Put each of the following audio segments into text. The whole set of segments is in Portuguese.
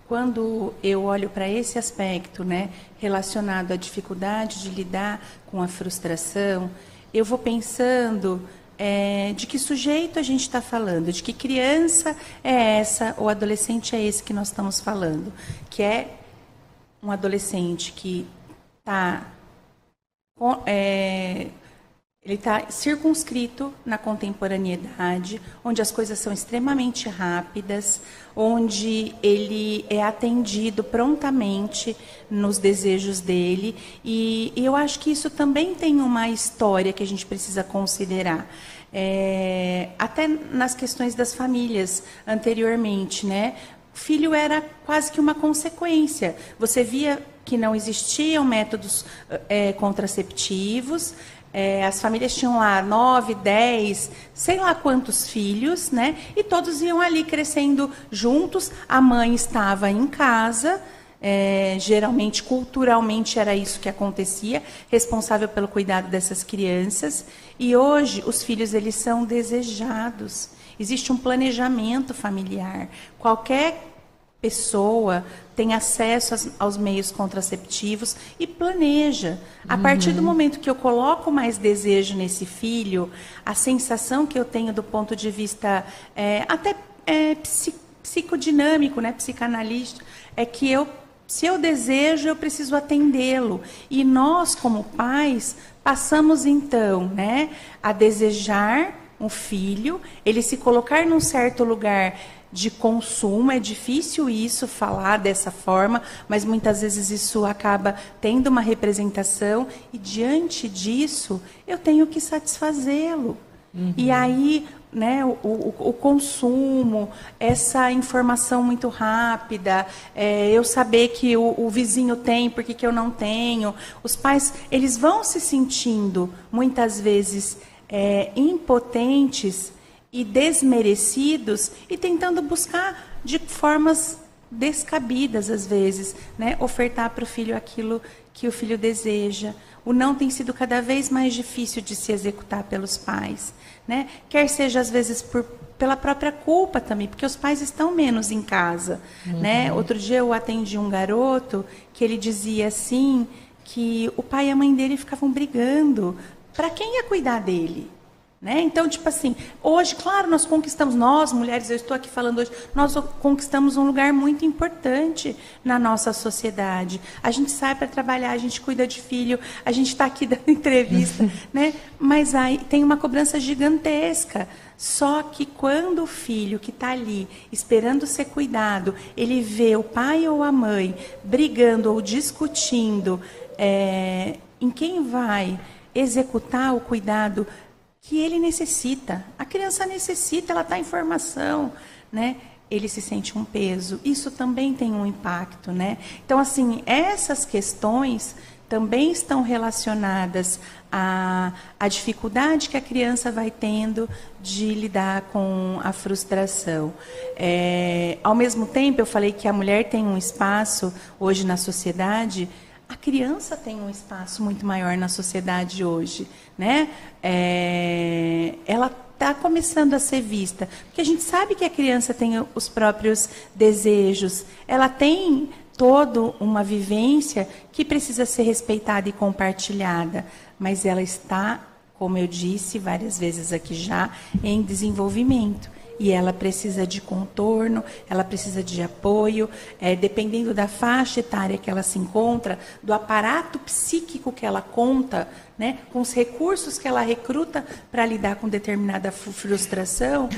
quando eu olho para esse aspecto, né, relacionado à dificuldade de lidar com a frustração, eu vou pensando de que sujeito a gente está falando, de que criança é essa, ou adolescente é esse que nós estamos falando, que é um adolescente que está ele está circunscrito na contemporaneidade, onde as coisas são extremamente rápidas, onde ele é atendido prontamente nos desejos dele. E eu acho que isso também tem uma história que a gente precisa considerar. Até nas questões das famílias anteriormente, né? O filho era quase que uma consequência. Você via que não existiam métodos contraceptivos. As famílias tinham lá 9, 10, sei lá quantos filhos, né? E todos iam ali crescendo juntos. A mãe estava em casa, geralmente, culturalmente, era isso que acontecia, responsável pelo cuidado dessas crianças. E hoje, os filhos, eles são desejados. Existe um planejamento familiar. Qualquer pessoa tem acesso aos meios contraceptivos e planeja. A partir do momento que eu coloco mais desejo nesse filho, a sensação que eu tenho do ponto de vista até psicodinâmico, né, psicanalístico, é que se eu desejo, eu preciso atendê-lo. E nós, como pais, passamos então, né, a desejar um filho, ele se colocar num certo lugar de consumo. É difícil isso, falar dessa forma, mas muitas vezes isso acaba tendo uma representação, e diante disso eu tenho que satisfazê-lo. E aí, né, o consumo, essa informação muito rápida, eu saber que o vizinho tem, por que eu não tenho. Os pais, eles vão se sentindo muitas vezes impotentes e desmerecidos, e tentando buscar de formas descabidas, às vezes, né, ofertar para o filho aquilo que o filho deseja. O não tem sido cada vez mais difícil de se executar pelos pais, né? Quer seja, às vezes, pela própria culpa também, porque os pais estão menos em casa, né? Outro dia eu atendi um garoto que ele dizia assim, que o pai e a mãe dele ficavam brigando. Para quem ia cuidar dele? Né? Então, tipo assim, hoje, claro, nós conquistamos, nós, mulheres, eu estou aqui falando hoje, nós conquistamos um lugar muito importante na nossa sociedade. A gente sai para trabalhar, a gente cuida de filho, a gente está aqui dando entrevista, né? Mas aí tem uma cobrança gigantesca. Só que quando o filho que está ali, esperando ser cuidado, ele vê o pai ou a mãe brigando ou discutindo em quem vai executar o cuidado que ele necessita. A criança necessita, ela está em formação, né? Ele se sente um peso. Isso também tem um impacto, né? Então, assim, essas questões também estão relacionadas à dificuldade que a criança vai tendo de lidar com a frustração. Ao mesmo tempo, eu falei que a mulher tem um espaço hoje na sociedade. A criança tem um espaço muito maior na sociedade hoje, né? Ela está começando a ser vista, porque a gente sabe que a criança tem os próprios desejos, ela tem toda uma vivência que precisa ser respeitada e compartilhada, mas ela está, como eu disse várias vezes aqui já, em desenvolvimento. E ela precisa de contorno, ela precisa de apoio, dependendo da faixa etária que ela se encontra, do aparato psíquico que ela conta, né, com os recursos que ela recruta para lidar com determinada frustração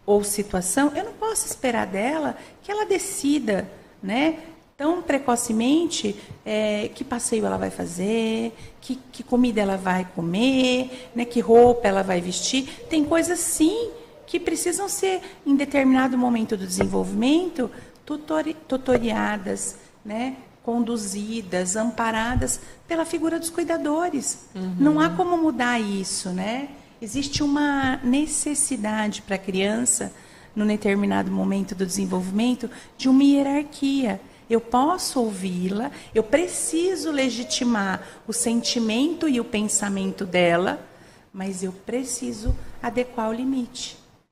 ou situação. Eu não posso esperar dela que ela decida, né, tão precocemente que passeio ela vai fazer, que comida ela vai comer, né, que roupa ela vai vestir. Tem coisas, sim, que precisam ser, em determinado momento do desenvolvimento, tutoriadas, né, conduzidas, amparadas pela figura dos cuidadores. Não há como mudar isso, né? Existe uma necessidade para a criança, num determinado momento do desenvolvimento, de uma hierarquia. Eu posso ouvi-la, eu preciso legitimar o sentimento e o pensamento dela, mas eu preciso adequar o limite.